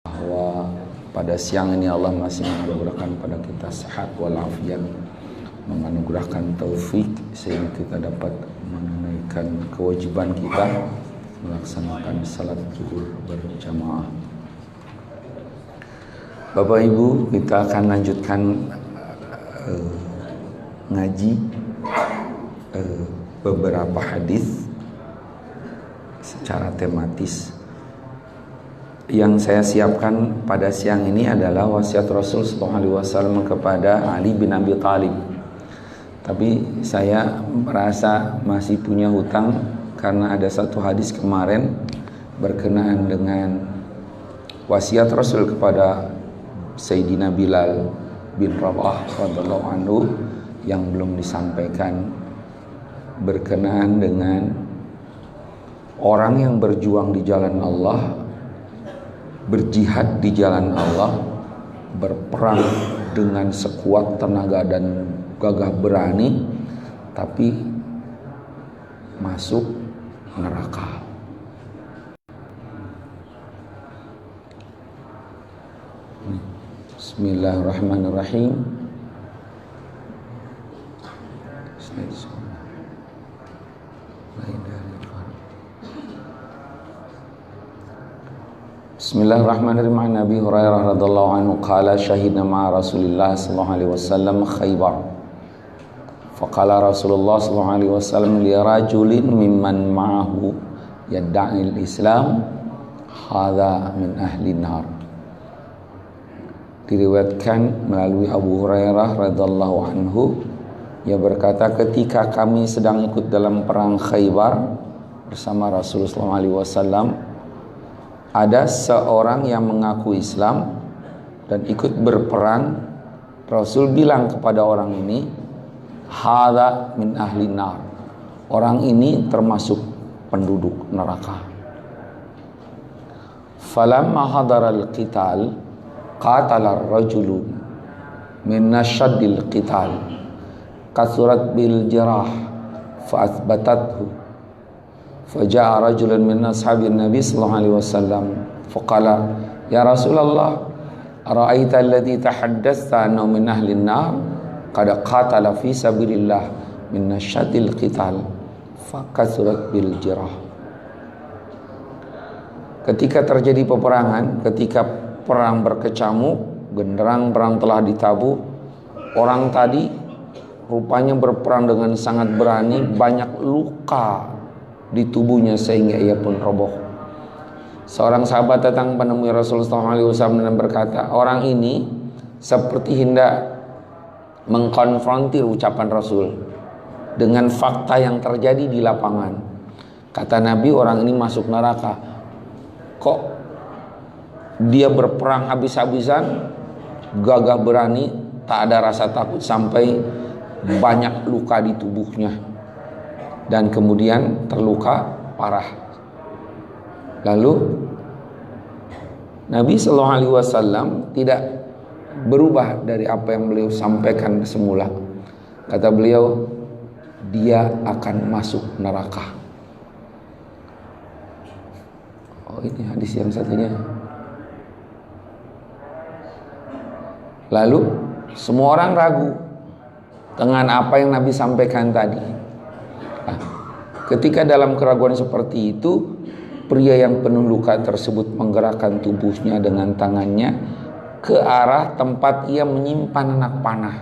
bahwa pada siang ini Allah masih menganugerahkan pada kita sehat walafiat, menganugerahkan taufik sehingga kita dapat menunaikan kewajiban kita melaksanakan salat zuhur berjamaah. Bapak Ibu, kita akan lanjutkan ngaji beberapa hadis secara tematis. Yang saya siapkan pada siang ini adalah wasiat Rasul SAW kepada Ali bin Abi Thalib. Tapi saya merasa masih punya hutang karena ada satu hadis kemarin berkenaan dengan wasiat Rasul kepada Sayyidina Bilal bin Rabah radhiyallahu anhu yang belum disampaikan, berkenaan dengan orang yang berjuang di jalan Allah, berjihad di jalan Allah, berperang dengan sekuat tenaga dan gagah berani, tapi masuk neraka. Bismillahirrahmanirrahim. Bismillahirrahmanirrahim. An Nabi Hurairah radhiyallahu anhu qala syahidna ma'a Rasulillah sallallahu alaihi wasallam Khaybar. Faqala Rasulullah sallallahu alaihi wasallam li rajulin mimman ma'ahu yad'i al-Islam hadza min ahli nar. Diriwayatkan melalui Abu Hurairah radhiyallahu anhu, ia berkata, ketika kami sedang ikut dalam perang Khaybar bersama Rasulullah sallallahu alaihi wasallam, ada seorang yang mengaku Islam dan ikut berperang. Rasul bilang kepada orang ini, hadza min ahli nar, orang ini termasuk penduduk neraka. Falamma hadaral qital qatala ar-rajulu min nashaddil qital kasurat bil jarah fa athbatathu faja'a rajulun min ashabin nabi sallallahu alaihi wasallam faqala ya Rasulullah ara'aita alladhi tahaddatsa annahu min ahli an-nar qad qatala fi sabilillah min nashaddil qital fa kasurat bil jarah. Ketika terjadi peperangan, ketika perang berkecamuk, genderang perang telah ditabuh, orang tadi rupanya berperang dengan sangat berani, banyak luka di tubuhnya sehingga ia pun roboh. Seorang sahabat datang menemui Rasulullah SAW dan berkata, orang ini seperti hendak mengkonfrontir ucapan Rasul dengan fakta yang terjadi di lapangan. Kata Nabi, orang ini masuk neraka. Kok dia berperang habis-habisan, gagah berani, tak ada rasa takut, sampai banyak luka di tubuhnya dan kemudian terluka parah. Lalu Nabi SAW tidak berubah dari apa yang beliau sampaikan semula. Kata beliau, dia akan masuk neraka. Oh, ini hadis yang satunya. Lalu semua orang ragu dengan apa yang Nabi sampaikan tadi. Nah, ketika dalam keraguan seperti itu, pria yang penuh luka tersebut menggerakkan tubuhnya dengan tangannya ke arah tempat ia menyimpan anak panah.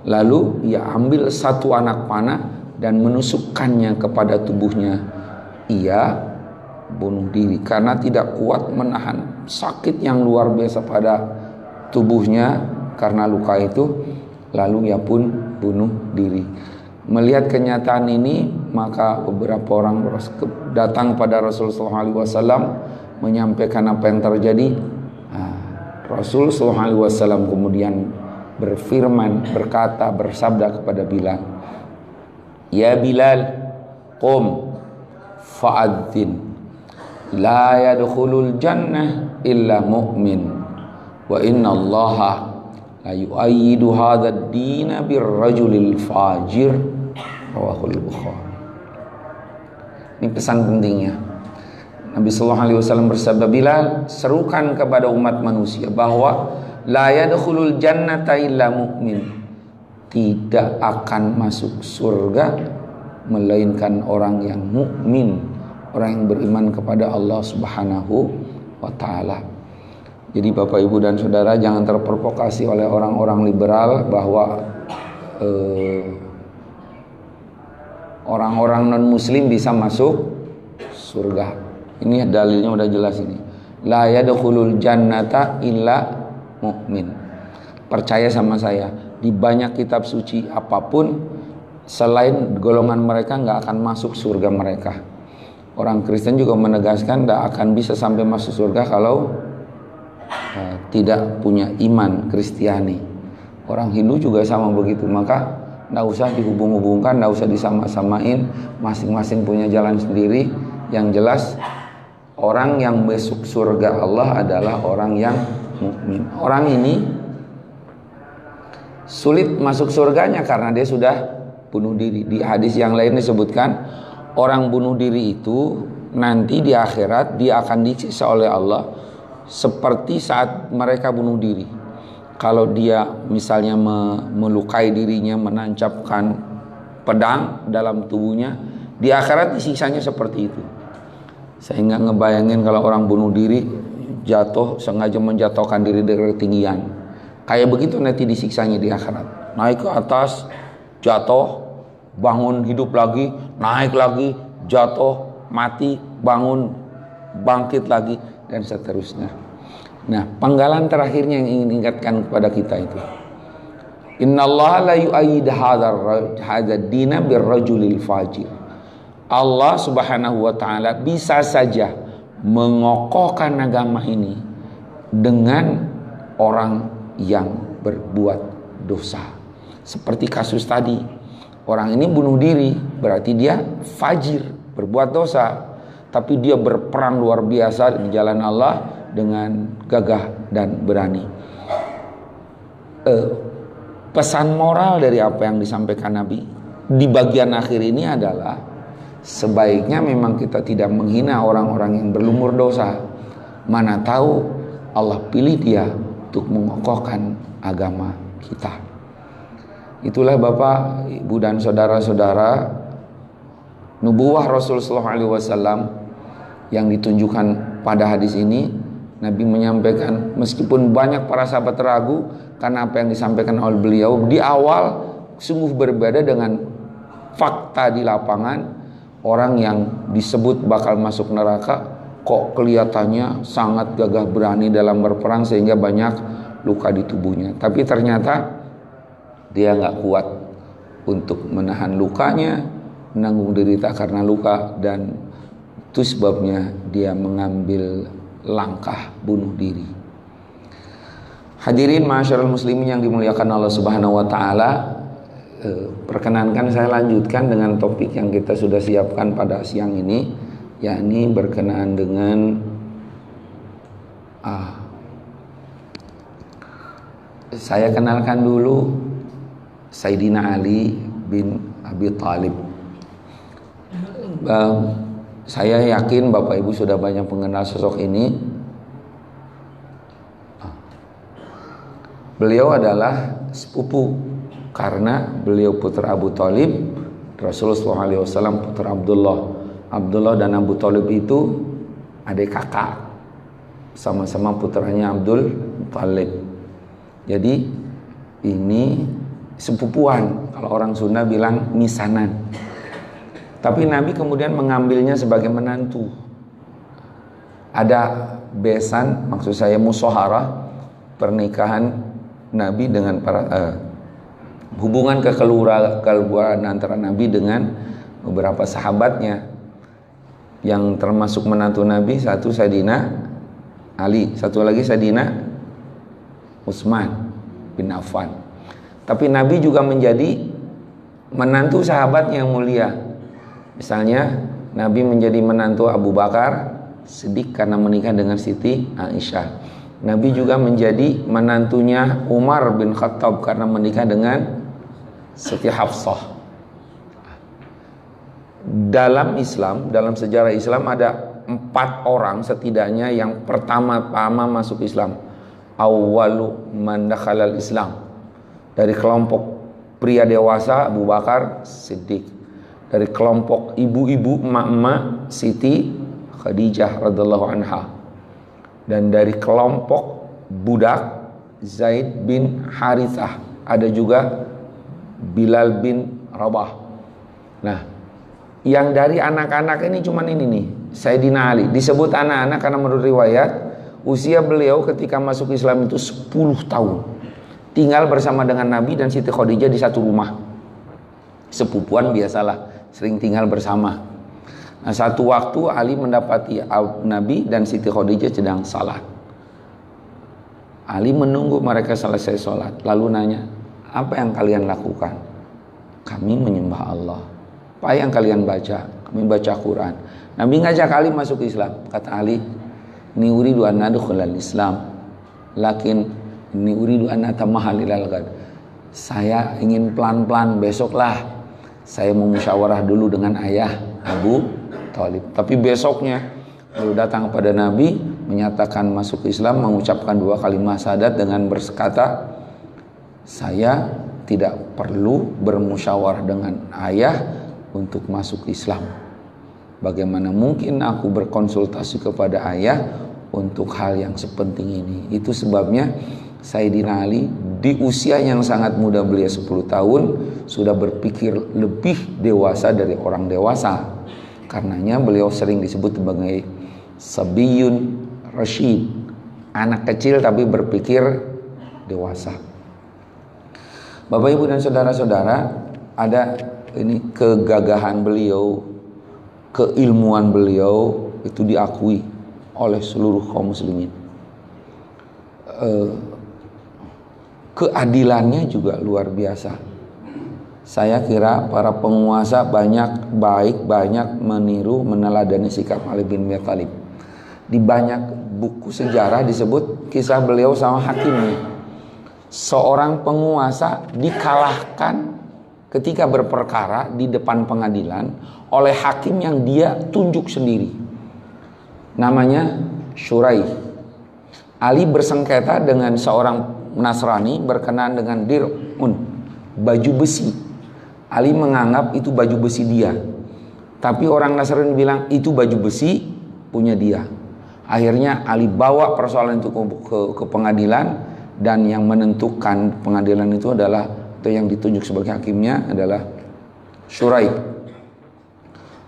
Lalu ia ambil satu anak panah dan menusukkannya kepada tubuhnya. Ia bunuh diri karena tidak kuat menahan sakit yang luar biasa pada tubuhnya karena luka itu. Lalu ia pun bunuh diri. Melihat kenyataan ini, maka beberapa orang datang pada Rasulullah SAW menyampaikan apa yang terjadi. Rasulullah SAW kemudian berfirman, berkata, bersabda kepada Bilal, ya Bilal, qum fa'adzin, la yadkhulul jannah illa mu'min, wa inna allaha la yu'ayyidu hadha ad-din birrajulil fajir, rawahul Bukhari. Ini pesan pentingnya. Nabi sallallahu alaihi wasallam bersabda, Bilal, serukan kepada umat manusia bahwa la yadkhulul jannata illa mu'min. Tidak akan masuk surga melainkan orang yang mukmin, orang yang beriman kepada Allah Subhanahu wa taala. Jadi Bapak Ibu dan Saudara, jangan terprovokasi oleh orang-orang liberal bahwa orang-orang non muslim bisa masuk surga. Ini dalilnya udah jelas ini. La yadkhulul jannata illa mu'min. Percaya sama saya, di banyak kitab suci apapun selain golongan mereka nggak akan masuk surga mereka. Orang Kristen juga menegaskan nggak akan bisa sampai masuk surga kalau tidak punya iman Kristiani. Orang Hindu juga sama begitu. Maka nggak usah dihubung-hubungkan, nggak usah disama-samain. Masing-masing punya jalan sendiri. Yang jelas orang yang masuk surga Allah adalah orang yang mukmin. Orang ini sulit masuk surganya karena dia sudah bunuh diri. Di hadis yang lain disebutkan orang bunuh diri itu nanti di akhirat dia akan disiksa oleh Allah seperti saat mereka bunuh diri. Kalau dia misalnya melukai dirinya, menancapkan pedang dalam tubuhnya, di akhirat disiksanya seperti itu. Saya nggak ngebayangin kalau orang bunuh diri jatuh, sengaja menjatuhkan diri dari ketinggian. Kayak begitu nanti disiksanya di akhirat. Naik ke atas, jatuh, bangun hidup lagi, naik lagi, jatuh, mati, bangun, bangkit lagi, dan seterusnya. Nah, penggalan terakhirnya yang ingin ingatkan kepada kita itu, Innallaha la yu'ayyid hadzal dina birrajulil fajir. Allah Subhanahu wa taala bisa saja mengokohkan agama ini dengan orang yang berbuat dosa. Seperti kasus tadi, orang ini bunuh diri, berarti dia fajir, berbuat dosa, tapi dia berperang luar biasa di jalan Allah dengan gagah dan berani. Pesan moral dari apa yang disampaikan Nabi di bagian akhir ini adalah sebaiknya memang kita tidak menghina orang-orang yang berlumur dosa. Mana tahu Allah pilih dia untuk mengokohkan agama kita. Itulah Bapak, Ibu dan saudara-saudara, nubuwah Rasulullah SAW yang ditunjukkan pada hadis ini. Nabi menyampaikan, meskipun banyak para sahabat ragu karena apa yang disampaikan oleh beliau di awal sungguh berbeda dengan fakta di lapangan. Orang yang disebut bakal masuk neraka kok kelihatannya sangat gagah berani dalam berperang sehingga banyak luka di tubuhnya. Tapi ternyata dia nggak kuat untuk menahan lukanya, menanggung derita karena luka, dan itu sebabnya dia mengambil langkah bunuh diri. Hadirin ma'asyiral muslimin yang dimuliakan Allah Subhanahu wa taala, perkenankan saya lanjutkan dengan topik yang kita sudah siapkan pada siang ini, yakni berkenaan dengan saya kenalkan dulu Sayyidina Ali bin Abi Thalib. Saya yakin Bapak Ibu sudah banyak mengenal sosok ini. Beliau adalah sepupu karena beliau putra Abu Thalib, Rasulullah SAW putra Abdullah. Abdullah dan Abu Thalib itu adik kakak, sama-sama putranya Abdul Thalib. Jadi ini sepupuan, kalau orang Sunda bilang misanan. Tapi Nabi kemudian mengambilnya sebagai menantu. Ada besan, maksud saya musyawarah pernikahan Nabi dengan para hubungan kekeluargaan antara Nabi dengan beberapa sahabatnya, yang termasuk menantu Nabi satu Sayyidina Ali, satu lagi Sayyidina Utsman bin Affan. Tapi Nabi juga menjadi menantu sahabatnya yang mulia. Misalnya Nabi menjadi menantu Abu Bakar Siddiq karena menikah dengan Siti Aisyah. Nabi juga menjadi menantunya Umar bin Khattab karena menikah dengan Siti Hafsah. Dalam Islam, dalam sejarah Islam ada 4 orang setidaknya yang pertama-tama masuk Islam. Awwalu man dakhalal Islam. Dari kelompok pria dewasa Abu Bakar Siddiq. Dari kelompok ibu-ibu emak-emak Siti Khadijah radhiyallahu anha. Dan dari kelompok budak Zaid bin Harithah. Ada juga Bilal bin Rabah. Nah, yang dari anak-anak ini cuman ini nih, Sayyidina Ali. Disebut anak-anak karena menurut riwayat usia beliau ketika masuk Islam itu 10 tahun. Tinggal bersama dengan Nabi dan Siti Khadijah di satu rumah. Sepupuan biasalah, sering tinggal bersama. Nah, satu waktu Ali mendapati Nabi dan Siti Khadijah sedang salat. Ali menunggu mereka selesai salat, lalu nanya, "Apa yang kalian lakukan?" "Kami menyembah Allah." "Apa yang kalian baca?" "Kami baca Quran." Nabi ngajak Ali masuk Islam. Kata Ali, "Ni uridu an adkhulal Islam, lakin ni uridu an atamahal ilal ghad." Saya ingin pelan-pelan, besoklah saya mau musyawarah dulu dengan ayah Abu Thalib. Tapi besoknya beliau datang kepada Nabi, menyatakan masuk Islam, mengucapkan 2 kalimat syahadat dengan berkata, "Saya tidak perlu bermusyawarah dengan ayah untuk masuk Islam. Bagaimana mungkin aku berkonsultasi kepada ayah untuk hal yang sepenting ini?" Itu sebabnya Sayyidina Ali di usia yang sangat muda, beliau 10 tahun, sudah berpikir lebih dewasa dari orang dewasa. Karenanya beliau sering disebut sebagai Sabiyun Rashid, anak kecil tapi berpikir dewasa. Bapak, Ibu, dan saudara-saudara, ada ini kegagahan beliau, keilmuan beliau itu diakui oleh seluruh kaum muslimin. Keadilannya juga luar biasa. Saya kira para penguasa banyak meniru, meneladani sikap Ali bin Abi Thalib. Di banyak buku sejarah disebut kisah beliau sama hakimnya. Seorang penguasa dikalahkan ketika berperkara di depan pengadilan oleh hakim yang dia tunjuk sendiri. Namanya Syuraih. Ali bersengketa dengan seorang Nasrani berkenaan dengan dir'un, baju besi. Ali menganggap itu baju besi dia. Tapi orang Nasrani bilang itu baju besi punya dia. Akhirnya Ali bawa persoalan itu ke pengadilan, dan yang menentukan pengadilan itu adalah, atau yang ditunjuk sebagai hakimnya adalah Syuraih.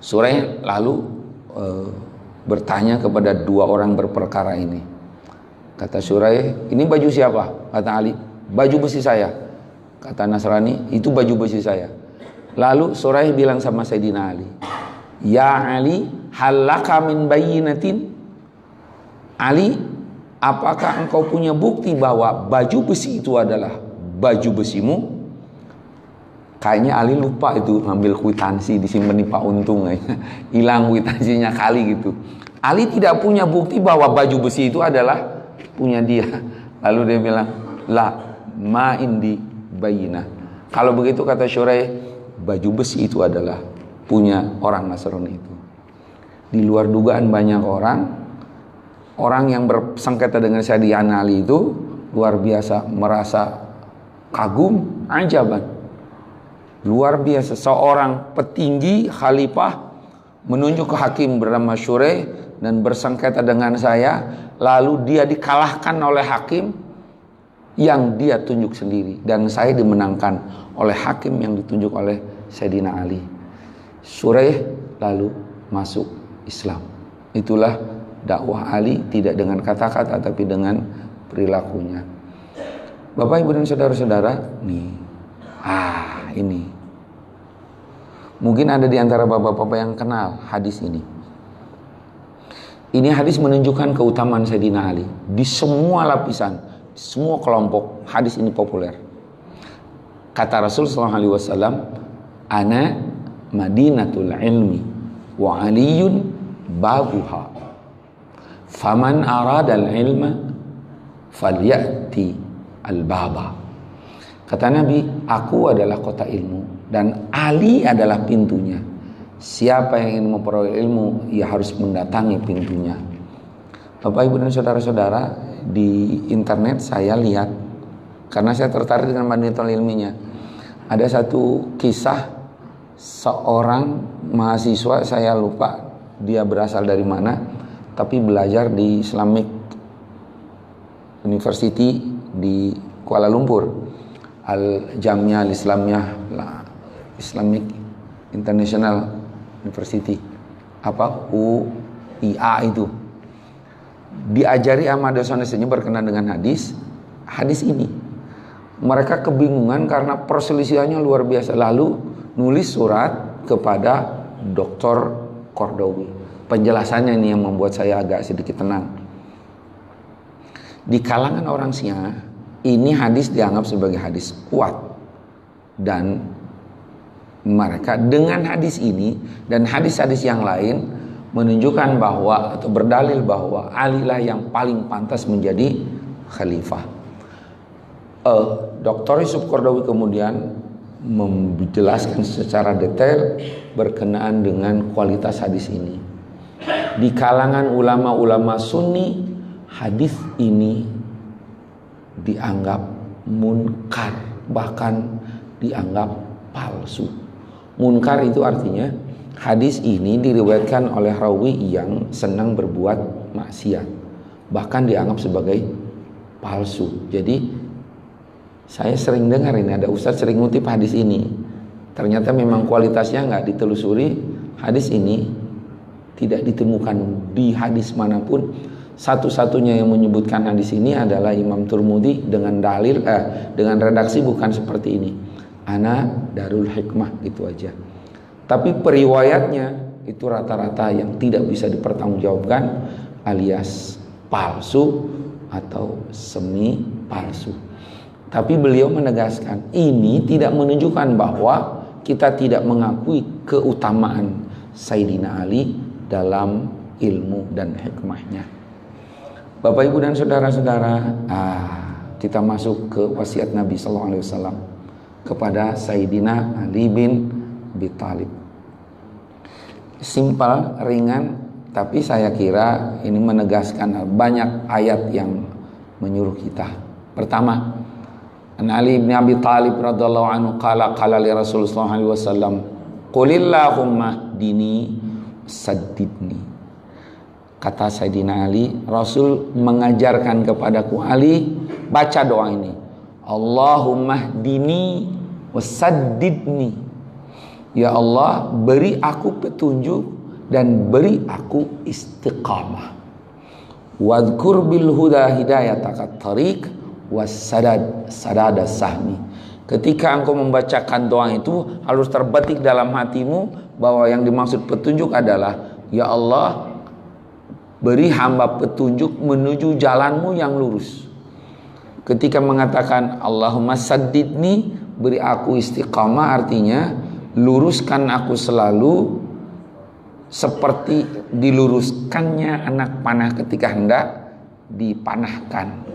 Syuraih lalu bertanya kepada 2 orang berperkara ini. Kata Syuraih, "Ini baju siapa?" Kata Ali, "Baju besi saya." Kata Nasrani, "Itu baju besi saya." Lalu Syuraih bilang sama Sayyidina Ali, "Ya Ali, halaka min bayyinatin?" Ali, apakah engkau punya bukti bahwa baju besi itu adalah baju besimu? Kayaknya Ali lupa itu ngambil kwitansi, disimpan di Pak Untung, hilang kwitansinya kali gitu. Ali tidak punya bukti bahwa baju besi itu adalah punya dia. Lalu dia bilang, "La ma indi bayinah." Kalau begitu, kata Syuraih, baju besi itu adalah punya orang Nasrani itu. Di luar dugaan banyak orang yang bersengketa dengan Sayyidina Ali itu luar biasa merasa kagum, ajaban. Luar biasa, seorang petinggi khalifah menunjuk ke hakim bernama Syuraih dan bersengketa dengan saya, lalu dia dikalahkan oleh hakim yang dia tunjuk sendiri, dan saya dimenangkan oleh hakim yang ditunjuk oleh Sayyidina Ali. Syuraih lalu masuk Islam. Itulah dakwah Ali, tidak dengan kata-kata tapi dengan perilakunya. Bapak, Ibu, dan saudara-saudara, ini mungkin ada di antara bapak-bapak yang kenal hadis ini. Ini hadis menunjukkan keutamaan Sayyidina Ali di semua lapisan, di semua kelompok. Hadis ini populer. Kata Rasul sallallahu alaihi wasallam, "Ana Madinatul ilmi wa Aliyun babuha. Faman aradal ilma falyati al-baba." Kata Nabi, aku adalah kota ilmu dan Ali adalah pintunya. Siapa yang ingin memperoleh ilmu, ia harus mendatangi pintunya. Bapak, Ibu, dan saudara-saudara, di internet saya lihat, karena saya tertarik dengan Madinatul Ilminya, ada satu kisah seorang mahasiswa, saya lupa dia berasal dari mana, tapi belajar di Islamic University di Kuala Lumpur, Al-Jamiah Al-Islamiyah Islamic International University, UIA itu. Diajari sama dosen-dosennya berkenaan dengan hadis ini. Mereka kebingungan karena perselisihannya luar biasa. Lalu nulis surat kepada Dr. Qaradawi. Penjelasannya ini yang membuat saya agak sedikit tenang. Di kalangan orang Syiah, ini hadis dianggap sebagai hadis kuat. Dan mereka dengan hadis ini dan hadis-hadis yang lain menunjukkan bahwa atau berdalil bahwa Ali lah yang paling pantas menjadi khalifah. Dr. Yusuf Qaradawi kemudian menjelaskan secara detail berkenaan dengan kualitas hadis ini. Di kalangan ulama-ulama Sunni, hadis ini dianggap munkar, bahkan dianggap palsu. Munkar itu artinya hadis ini diriwayatkan oleh rawi yang senang berbuat maksiat, bahkan dianggap sebagai palsu. Jadi saya sering dengar ini ada ustadz sering ngutip hadis ini, ternyata memang kualitasnya nggak ditelusuri. Hadis ini tidak ditemukan di hadis manapun. Satu-satunya yang menyebutkan hadis ini adalah Imam Tirmidzi dengan dalil dengan redaksi bukan seperti ini, ana darul hikmah, gitu aja. Tapi periwayatnya itu rata-rata yang tidak bisa dipertanggungjawabkan alias palsu atau semi palsu. Tapi beliau menegaskan ini tidak menunjukkan bahwa kita tidak mengakui keutamaan Sayyidina Ali dalam ilmu dan hikmahnya. Bapak, Ibu, dan saudara-saudara, kita masuk ke wasiat Nabi sallallahu alaihi wasallam kepada Sayyidina Ali bin Abi Thalib. Simpel, ringan, tapi saya kira ini menegaskan banyak ayat yang menyuruh kita. Pertama, Ali bin Abi Thalib radhiyallahu anhu qala li Rasulullah sallallahu alaihi wasallam, "Qulillahumma dini saddidni." Kata Sayyidina Ali, Rasul mengajarkan kepadaku, Ali, baca doa ini, Allahumma hdini wasaddidni. Ya Allah, beri aku petunjuk dan beri aku istiqamah. Wadhkur bil huda hidayataka tariq wassadad sahmi. Ketika engkau membacakan doa itu, harus terbetik dalam hatimu bahwa yang dimaksud petunjuk adalah, ya Allah, beri hamba petunjuk menuju jalanmu yang lurus. Ketika mengatakan Allahumma saddidni, beri aku istiqamah, artinya luruskan aku selalu seperti diluruskannya anak panah ketika hendak dipanahkan.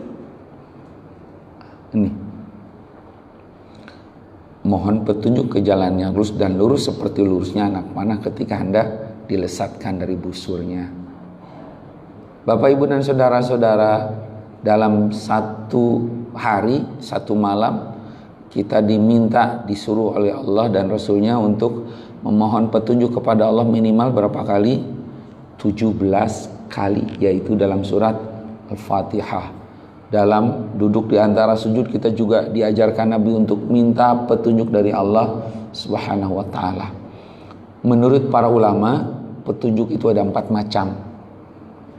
Ini mohon petunjuk ke jalan yang lurus dan lurus seperti lurusnya anak panah ketika hendak dilesatkan dari busurnya. Bapak, Ibu, dan saudara-saudara, dalam satu hari, satu malam, kita diminta, disuruh oleh Allah dan Rasulnya untuk memohon petunjuk kepada Allah minimal berapa kali? 17 kali, yaitu dalam surat Al-Fatihah. Dalam duduk di antara sujud kita juga diajarkan Nabi untuk minta petunjuk dari Allah Subhanahu wa ta'ala. Menurut para ulama, petunjuk itu ada 4 macam.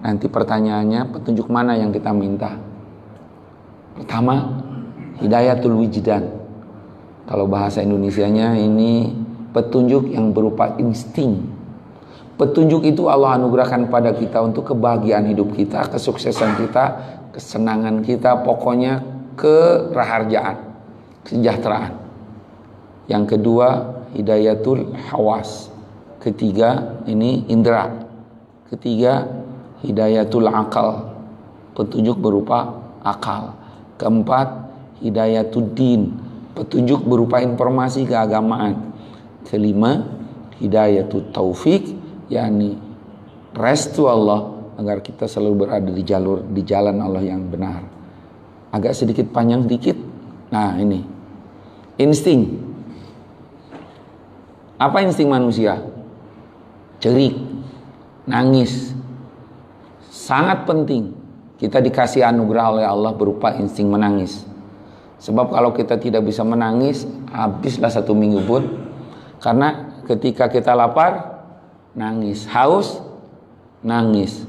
Nanti pertanyaannya, petunjuk mana yang kita minta? Pertama, hidayatul wijdan. Kalau bahasa Indonesianya ini petunjuk yang berupa insting. Petunjuk itu Allah anugerahkan pada kita untuk kebahagiaan hidup kita, kesuksesan kita, kesenangan kita, pokoknya keraharjaan, kesejahteraan. Yang kedua, hidayatul hawas. Ketiga, ini indera. Ketiga, hidayatul akal, petunjuk berupa akal. Keempat, hidayatul din, petunjuk berupa informasi keagamaan. Kelima, hidayatut taufik, yakni restu Allah agar kita selalu berada di jalan Allah yang benar. Agak sedikit panjang dikit. Nah, ini insting. Apa insting manusia? Cerik, nangis. Sangat penting kita dikasih anugerah oleh Allah berupa insting menangis. Sebab kalau kita tidak bisa menangis, habislah 1 minggu pun. Karena ketika kita lapar, nangis. Haus, nangis.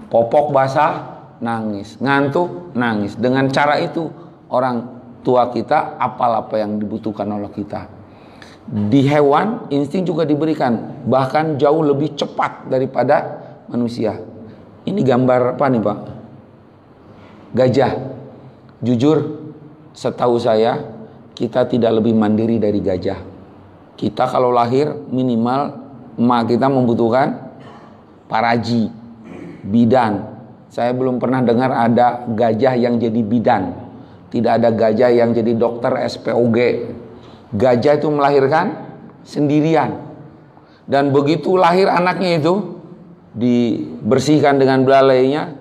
Popok basah, nangis. Ngantuk, nangis. Dengan cara itu, orang tua kita apal apa yang dibutuhkan oleh kita. Di hewan, insting juga diberikan. Bahkan jauh lebih cepat daripada manusia. Ini gambar apa nih, Pak? Gajah. Jujur, setahu saya, kita tidak lebih mandiri dari gajah. Kita kalau lahir minimal emak kita membutuhkan paraji, bidan. Saya belum pernah dengar ada gajah yang jadi bidan. Tidak ada gajah yang jadi dokter SPOG. Gajah itu melahirkan sendirian. Dan begitu lahir anaknya itu, dibersihkan dengan belalainya,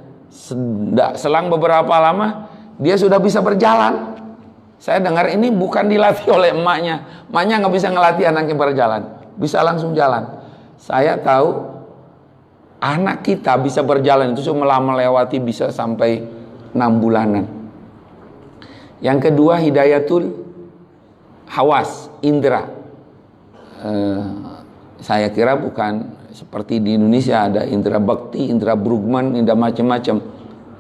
selang beberapa lama dia sudah bisa berjalan. Saya dengar ini bukan dilatih oleh emaknya. Emaknya nggak bisa ngelatih anaknya berjalan, bisa langsung jalan. Saya tahu anak kita bisa berjalan itu cuma melewati bisa sampai 6 bulanan. Yang kedua, hidayatul hawas, indera. Saya kira bukan seperti di Indonesia ada indera bakti, indera Brugman, indera macam-macam.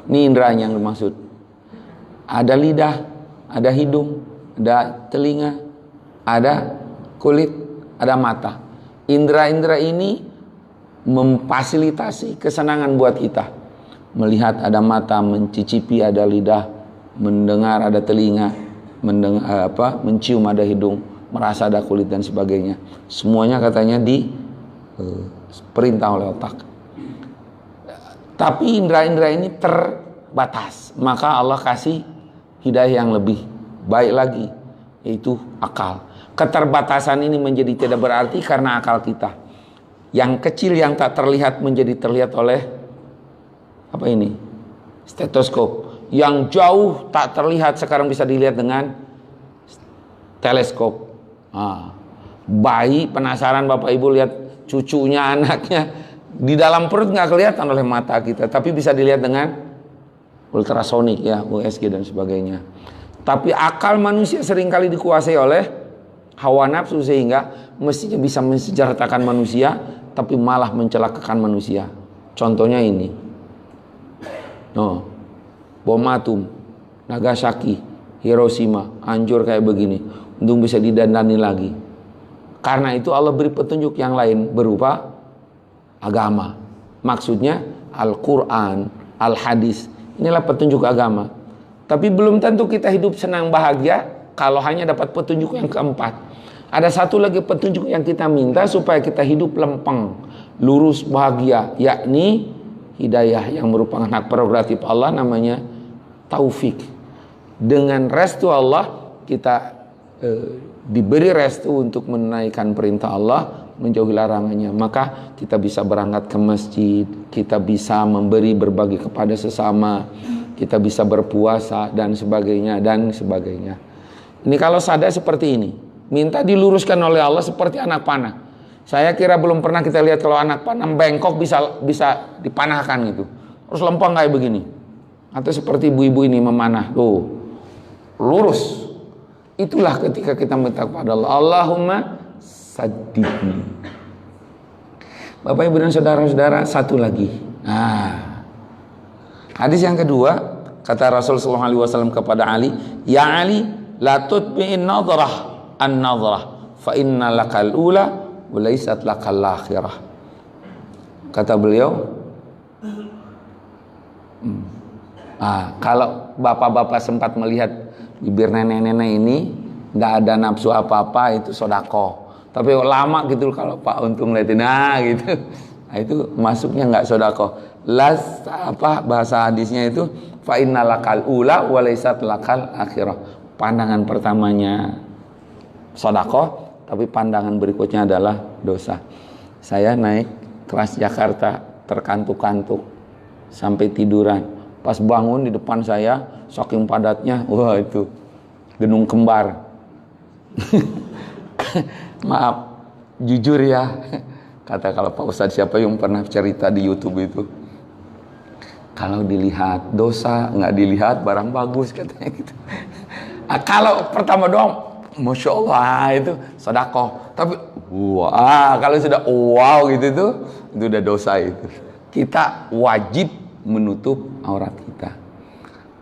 Ini inderanya yang dimaksud. Ada lidah, ada hidung, ada telinga, ada kulit, ada mata. Indera-indera ini memfasilitasi kesenangan buat kita. Melihat ada mata, mencicipi ada lidah, mendengar ada telinga, mencium ada hidung, merasa ada kulit dan sebagainya. Semuanya katanya perintah oleh otak. Tapi indera-indera ini terbatas. Maka Allah kasih hidayah yang lebih baik lagi, yaitu akal. Keterbatasan ini menjadi tidak berarti karena akal kita. Yang kecil yang tak terlihat menjadi terlihat oleh apa ini? Stetoskop. Yang jauh tak terlihat sekarang bisa dilihat dengan teleskop. Bayi penasaran Bapak Ibu lihat cucunya, anaknya di dalam perut nggak kelihatan oleh mata kita, tapi bisa dilihat dengan ultrasonik ya, USG dan sebagainya. Tapi akal manusia seringkali dikuasai oleh hawa nafsu sehingga mestinya bisa mensejahterakan manusia, tapi malah mencelakakan manusia. Contohnya ini, bom atom, Nagasaki, Hiroshima, hancur kayak begini, untung bisa didandani lagi. Karena itu Allah beri petunjuk yang lain berupa agama. Maksudnya Al-Quran, Al-Hadis. Inilah petunjuk agama. Tapi belum tentu kita hidup senang bahagia kalau hanya dapat petunjuk yang keempat. Ada satu lagi petunjuk yang kita minta supaya kita hidup lempeng, lurus, bahagia, yakni hidayah yang merupakan hak prerogatif Allah, namanya taufik. Dengan restu Allah kita diberi restu untuk menunaikan perintah Allah, menjauhi larangannya. Maka kita bisa berangkat ke masjid, kita bisa memberi berbagi kepada sesama, kita bisa berpuasa dan sebagainya dan sebagainya. Ini kalau sadar seperti ini, minta diluruskan oleh Allah seperti anak panah. Saya kira belum pernah kita lihat kalau anak panah bengkok bisa dipanahkan gitu. Terus lempeng kayak begini. Atau seperti ibu-ibu ini memanah, tuh lurus. Itulah ketika kita minta kepada Allah, Allahumma saddidni. Bapak Ibu dan saudara-saudara, satu lagi. Hadis yang kedua, kata Rasul sallallahu alaihi wasallam kepada Ali, "Ya Ali, la tutbi'in nadrah an-nadrah, fa inna lakal ula wa laysat lakal akhirah." Kata beliau, kalau bapak-bapak sempat melihat bibir nenek-nenek ini nggak ada nafsu apa-apa, itu sodako. Tapi lama gitu kalau Pak Untung liatin, gitu, itu masuknya nggak sodako. Bahasa hadisnya itu fa inna lakal ula wa laysat lakal akhirah. Pandangan pertamanya sodako, tapi pandangan berikutnya adalah dosa. Saya naik Transjakarta terkantuk-kantuk sampai tiduran. Pas bangun di depan saya saking padatnya, wah itu gedung kembar. Maaf, jujur ya, kata kalau Pak Ustadz siapa yang pernah cerita di YouTube itu, kalau dilihat dosa, nggak dilihat barang bagus katanya gitu. Kalau pertama doang, Masya Allah itu sedekah. Tapi wah, kalau sudah wow gitu tuh, itu udah dosa itu. Kita wajib menutup aurat kita.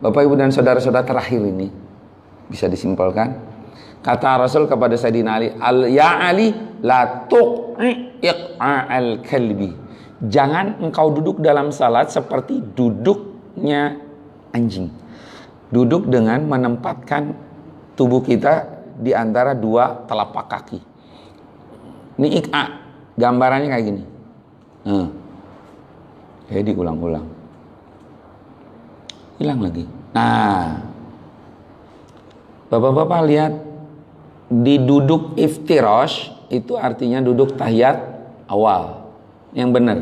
Bapak Ibu dan saudara-saudara, terakhir ini bisa disimpulkan. Kata Rasul kepada Sayyidina Ali, ya Ali, la tuqi'al kalbi. Jangan engkau duduk dalam salat seperti duduknya anjing. Duduk dengan menempatkan tubuh kita di antara dua telapak kaki. Ini iqa, gambarannya kayak gini. Kayak diulang-ulang. Hilang lagi. Nah, bapak-bapak lihat, di duduk iftirash itu artinya duduk tahiyat awal. Yang benar,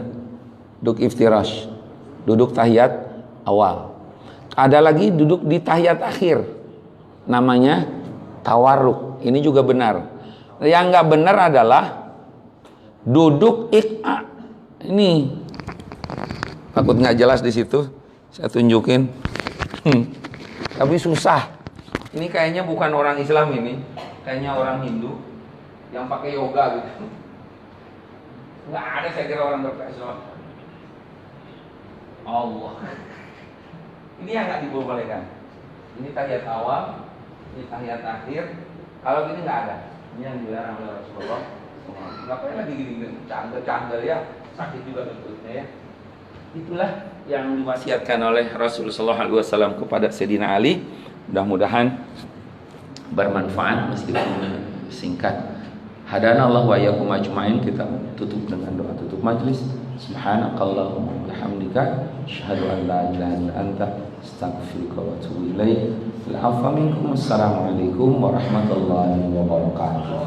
duduk iftirash, duduk tahiyat awal. Ada lagi duduk di tahiyat akhir, namanya tawarruk. Ini juga benar. Yang nggak benar adalah duduk iqa. Ini takut nggak jelas di situ, saya tunjukin. Tapi susah. Ini kayaknya bukan orang Islam ini, kayaknya orang Hindu yang pakai yoga gitu. Nggak ada saya kira orang berpesona. Allah. Ini yang nggak dibolehkan. Ini tahiyat awal, ini tahiyat akhir. Kalau gini nggak ada. Ini yang dilarang oleh Rasulullah. Ngapain lagi gini-gini? Candel-candel ya, sakit juga lututnya ya. Itulah yang diwasiatkan oleh Rasulullah SAW kepada Sayyidina Ali. Mudah-mudahan bermanfaat meskipun singkat. Hadanallahu wa iyyakum ajmain. Kita tutup dengan doa tutup majelis. Subhanakallahumma wa bihamdika asyhadu an la ilaha illa anta astaghfiruka wa atubu ilaik. Assalamualaikum warahmatullahi wabarakatuh.